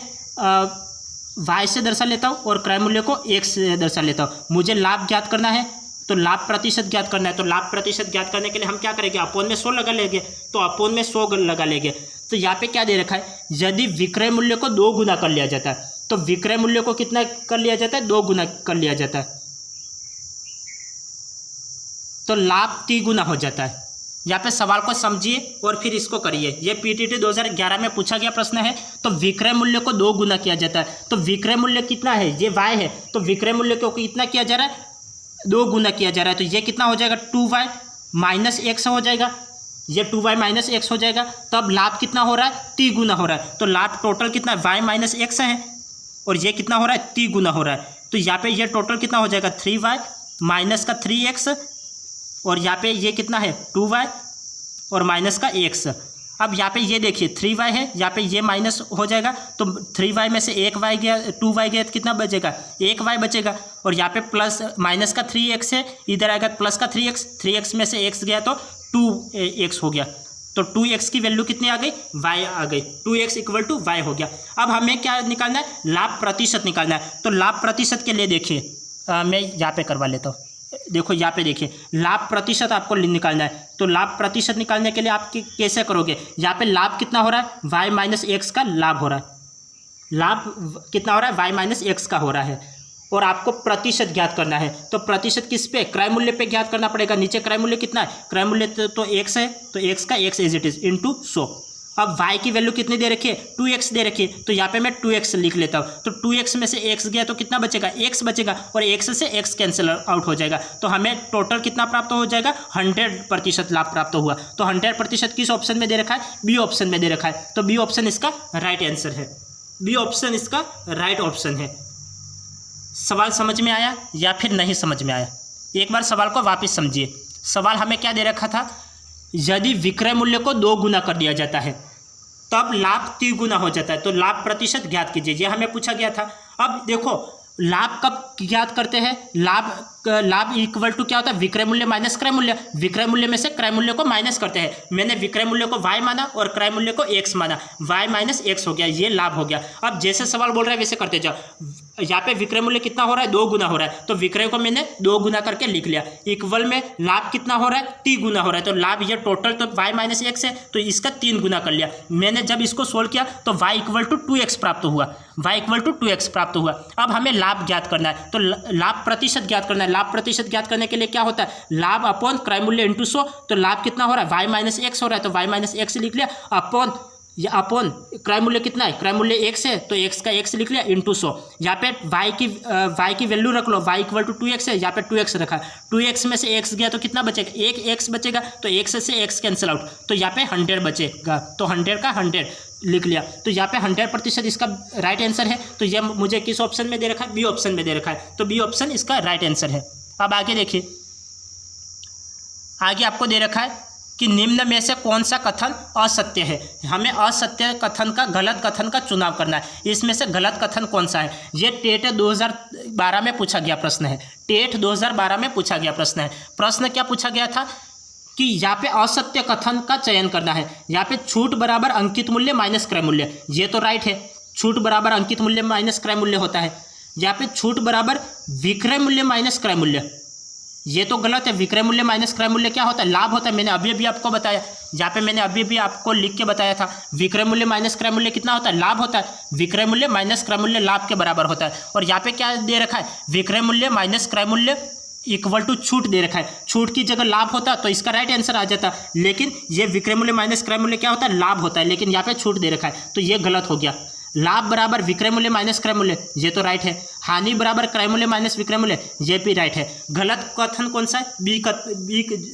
y से दर्शा लेता हूँ और क्रय मूल्य को x से दर्शा लेता हूँ। मुझे लाभ ज्ञात करना है, तो लाभ प्रतिशत ज्ञात करना है। तो लाभ प्रतिशत ज्ञात करने के लिए हम क्या करेंगे, अपोन में 100 लगा लेंगे। तो अपोन में 100 लगा लेंगे। तो यहाँ पे क्या दे रखा है, यदि विक्रय मूल्य को 2 गुना कर लिया जाता है, तो विक्रय मूल्य को कितना कर लिया जाता है, 2 गुना कर लिया जाता है, तो लाभ 3 गुना हो जाता है। यहाँ पे सवाल को समझिए और फिर इसको करिए। ये पीटीटी 2011 में पूछा गया प्रश्न है। तो विक्रय मूल्य को 2 गुना किया जाता है, तो विक्रय मूल्य कितना है, ये y है, तो विक्रय मूल्य को कितना किया जा रहा है, 2 गुना किया जा रहा है। तो ये कितना हो जाएगा, 2y माइनस x हो जाएगा, ये 2y माइनस x हो जाएगा। तब लाभ कितना हो रहा है, 3 गुना हो रहा है। तो लाभ टोटल कितना है, y माइनस x है, और ये कितना हो रहा है, 3 गुना हो रहा है। तो यहाँ पे ये टोटल कितना हो जाएगा, 3y माइनस का 3x, और यहाँ पे ये कितना है, 2y और माइनस का x। अब यहाँ पे ये देखिए 3y है, यहाँ पे ये माइनस हो जाएगा, तो 3y में से 1y गया, 2y गया, तो कितना बचेगा, 1y बचेगा। और यहाँ पे प्लस माइनस का 3x है, इधर आएगा प्लस का 3x, 3x में से x गया तो 2x हो गया। तो 2x की वैल्यू कितनी आ गई, y आ गई, 2x इक्वल टू y हो गया। अब हमें क्या निकालना है, लाभ प्रतिशत निकालना है। तो लाभ प्रतिशत के लिए देखिए, मैं यहाँ पे करवा लेता हूँ। देखो यहाँ पे देखिए, लाभ प्रतिशत आपको निकालना है। तो लाभ प्रतिशत निकालने के लिए आप कैसे करोगे, यहाँ पे लाभ कितना हो रहा है, y माइनस एक्स का लाभ हो रहा है, लाभ कितना हो रहा है, y माइनस एक्स का हो रहा है, और आपको प्रतिशत ज्ञात करना है। तो प्रतिशत किस पे, क्रय मूल्य पे ज्ञात करना पड़ेगा। नीचे क्रय मूल्य कितना है, क्रय मूल्य तो x है, तो x का x as it is into 100। अब y की वैल्यू कितनी दे रखी है, 2x दे रखी है, तो यहाँ पे मैं 2x लिख लेता हूँ। तो 2x में से x गया तो कितना बचेगा, x बचेगा, और x से x कैंसिल आउट हो जाएगा। तो हमें टोटल कितना प्राप्त हो जाएगा, 100% लाभ प्राप्त हुआ। तो 100% किस ऑप्शन में दे रखा है, बी ऑप्शन में दे रखा है। तो बी ऑप्शन इसका राइट आंसर है, बी ऑप्शन इसका राइट ऑप्शन है। सवाल समझ में आया या फिर नहीं समझ में आया? एक बार सवाल को वापस समझिए। सवाल हमें क्या दे रखा था, यदि विक्रय मूल्य को 2 गुना कर दिया जाता है तब लाभ 3 गुना हो जाता है, तो लाभ प्रतिशत ज्ञात कीजिए, ये हमें पूछा गया था। अब देखो लाभ कब ज्ञात करते हैं, लाभ इक्वल टू क्या होता है, विक्रय मूल्य माइनस क्रय मूल्य। विक्रय मूल्य में से क्रय मूल्य को माइनस करते हैं। मैंने विक्रय मूल्य को y माना और क्रय मूल्य को x माना, y माइनस x हो गया, ये लाभ हो गया। अब जैसे सवाल बोल रहा है वैसे करते जाओ। यहाँ पे विक्रय मूल्य कितना हो रहा है, 2 गुना हो रहा है, तो विक्रय को मैंने 2 गुना करके लिख लिया। इक्वल में लाभ कितना हो रहा है, 3 गुना हो रहा है, तो लाभ ये टोटल तो y माइनस x है, तो इसका 3 गुना कर लिया। मैंने जब इसको सोल्व किया तो y इक्वल टू 2x प्राप्त हुआ, y इक्वल टू 2x प्राप्त हुआ। अब हमें लाभ ज्ञात करना है, तो लाभ प्रतिशत ज्ञात करना है। लाभ प्रतिशत ज्ञात करने के लिए क्या होता है, लाभ अपॉन क्रय मूल्य इंटू 100। तो लाभ कितना हो रहा है, y माइनस x हो रहा है, तो y माइनस x लिख लिया, अपॉन क्रय मूल्य कितना है, क्रय मूल्य x है, तो x का x लिख लिया इंटू 100। यहाँ पे y की वैल्यू रख लो, y इक्वल टू 2x है, यहाँ पे 2x रखा। 2x में से x गया तो कितना बचेगा, एक x बचेगा, तो x से x कैंसिल आउट, तो यहाँ पे 100 बचेगा, तो 100 का 100 लिख लिया। तो यहाँ पे 100% इसका राइट आंसर है। तो यह मुझे किस ऑप्शन में दे रखा है, बी ऑप्शन में दे रखा है, तो बी ऑप्शन इसका राइट आंसर है। अब आगे देखिए, आगे आपको दे रखा है कि निम्न में से कौन सा कथन असत्य है। हमें असत्य कथन का, गलत कथन का चुनाव करना है। इसमें से गलत कथन कौन सा है, ये टेट 2012 में पूछा गया प्रश्न है। टेट 2012 में पूछा गया प्रश्न है। प्रश्न क्या पूछा गया था कि यहाँ पे असत्य कथन का चयन करना है। यहाँ पे छूट बराबर अंकित मूल्य माइनस क्रय मूल्य, ये तो राइट है। छूट बराबर अंकित मूल्य माइनस क्रय मूल्य होता है। यहाँ पे छूट बराबर विक्रय मूल्य माइनस क्रय मूल्य, ये तो गलत है। विक्रय मूल्य माइनस क्रय मूल्य क्या होता है, लाभ होता है। मैंने अभी अभी आपको बताया, जहाँ पे मैंने अभी अभी आपको लिख के बताया था, विक्रय मूल्य माइनस क्रय मूल्य कितना होता है, लाभ होता है। विक्रय मूल्य माइनस क्रय मूल्य लाभ के बराबर होता है। और यहाँ पे क्या दे रखा है, विक्रय मूल्य माइनस क्रय मूल्य इक्वल टू छूट दे रखा है। छूट की जगह लाभ होता तो इसका राइट आंसर आ जाता, लेकिन ये विक्रय मूल्य माइनस क्रय मूल्य क्या होता है, लाभ होता है, लेकिन यहाँ पे छूट दे रखा है, तो ये गलत हो गया। लाभ बराबर विक्रय मूल्य माइनस क्रय मूल्य, ये तो राइट है। हानि बराबर क्रय मूल्य माइनस विक्रय मूल्य, ये भी राइट है। गलत कथन कौन सा है,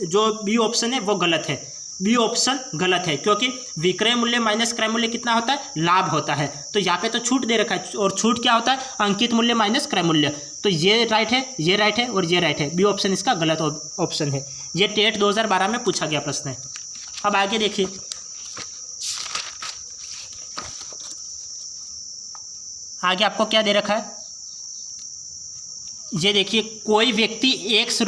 जो बी ऑप्शन है वो गलत है। बी ऑप्शन गलत है, क्योंकि विक्रय मूल्य माइनस क्रय मूल्य कितना होता है, लाभ होता है। तो यहाँ पे तो छूट दे रखा है, और छूट क्या होता है, अंकित मूल्य माइनस क्रय मूल्य। तो ये राइट है, ये राइट है, और ये राइट है। बी ऑप्शन इसका गलत ऑप्शन है। ये टेट 2012 में पूछा गया प्रश्न है। अब आगे देखिए, आगे आपको क्या दे रखा है, ये देखिए, कोई व्यक्ति 100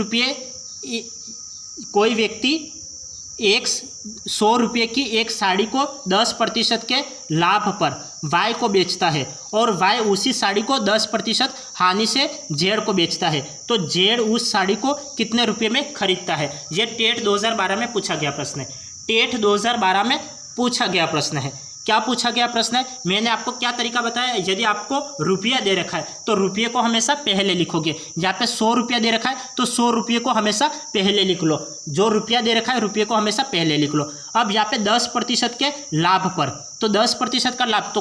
रुपये की एक साड़ी को 10% के लाभ पर वाई को बेचता है, और वाई उसी साड़ी को 10% हानि से जेड को बेचता है, तो जेड उस साड़ी को कितने रुपये में खरीदता है। ये टेट 2012 में पूछा गया प्रश्न है। टेट 2012 में पूछा गया प्रश्न है। क्या पूछा गया प्रश्न है, मैंने आपको क्या तरीका बताया, यदि आपको रुपया दे रखा है तो रुपये को हमेशा पहले लिखोगे। यहाँ पे 100 रुपया दे रखा है तो 100 रुपये को हमेशा पहले लिख लो। जो रुपया दे रखा है रुपये को हमेशा पहले लिख लो। अब यहाँ पे 10% के लाभ पर, तो 10% का लाभ, तो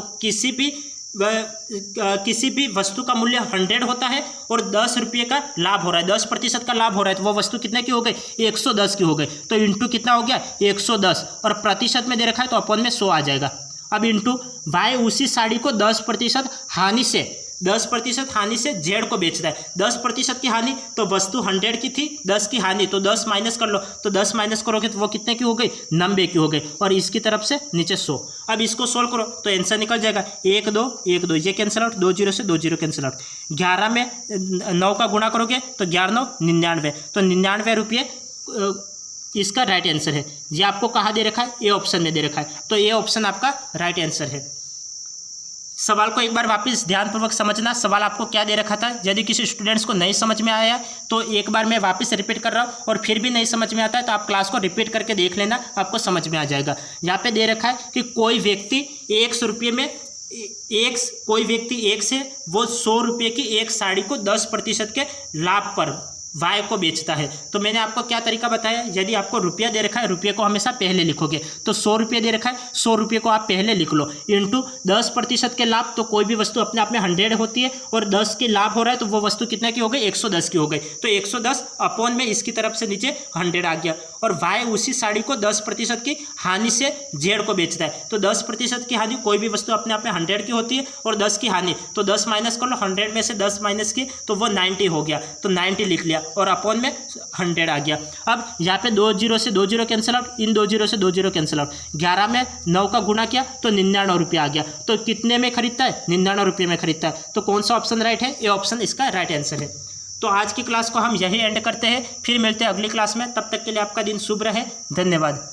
किसी भी वस्तु का मूल्य 100 होता है और 10 रुपये का लाभ हो रहा है, 10% का लाभ हो रहा है, तो वो वस्तु कितने की हो गई, 110 की हो गई। तो इंटू कितना हो गया, 110, और प्रतिशत में दे रखा है तो अपॉन में 100 आ जाएगा। अब इंटू वाई उसी साड़ी को 10% हानि से 10% हानि से जेड को बेचता है। 10% की हानि, तो वस्तु 100 की थी, 10 की हानि, तो 10 माइनस कर लो, तो 10 माइनस करोगे तो वो कितने की हो गई, 90 की हो गई, और इसकी तरफ से नीचे 100। अब इसको सोल्व करो तो आंसर निकल जाएगा 1 2 1 2, ये कैंसिल आउट, 2 0 से 2 0 कैंसिल आउट। 11 में 9 का गुणा करोगे तो 11 9 99, तो 99 रुपये इसका राइट आंसर है। ये आपको कहाँ दे रखा है, ए ऑप्शन में दे रखा है, तो ए ऑप्शन आपका राइट आंसर है। सवाल को एक बार वापस ध्यानपूर्वक समझना। सवाल आपको क्या दे रखा था, यदि किसी स्टूडेंट्स को नहीं समझ में आया तो एक बार मैं वापस रिपीट कर रहा हूँ, और फिर भी नहीं समझ में आता है तो आप क्लास को रिपीट करके देख लेना, आपको समझ में आ जाएगा। यहाँ पे दे रखा है कि कोई व्यक्ति 100 रुपये में कोई व्यक्ति 1 से वो 100 रुपये की एक साड़ी को 10% के लाभ पर वाई को बेचता है। तो मैंने आपको क्या तरीका बताया, यदि आपको रुपया दे रखा है, रुपये को हमेशा पहले लिखोगे। तो 100 रुपये दे रखा है, 100 रुपये को आप पहले लिख लो, इंटू 10% के लाभ। तो कोई भी वस्तु अपने आप में 100 होती है और 10 की लाभ हो रहा है, तो वो वस्तु कितने की हो गई, 110 की हो गई। तो 110 अपॉन में इसकी तरफ से नीचे 100 आ गया। और वाई उसी साड़ी को 10% की हानि से जेड को बेचता है। तो 10% की हानि, कोई भी वस्तु अपने आप में 100 की होती है और 10 की हानि, तो 10 माइनस कर लो, 100 में से 10 माइनस की तो वो 90 हो गया। तो 90 लिख लिया और अपॉन में 100 आ गया। अब यहाँ पे 2 जीरो से 2 जीरो कैंसिल आउट, इन 2 जीरो से 2 जीरो कैंसिल आउट। 11 में 9 का गुना किया तो 99 रुपये आ गया। तो कितने में खरीदता है, 99 रुपये में खरीदता है। तो कौन सा ऑप्शन राइट है, ये ऑप्शन इसका राइट आंसर है। तो आज की क्लास को हम यही एंड करते हैं, फिर मिलते हैं अगली क्लास में। तब तक के लिए आपका दिन शुभ रहे, धन्यवाद।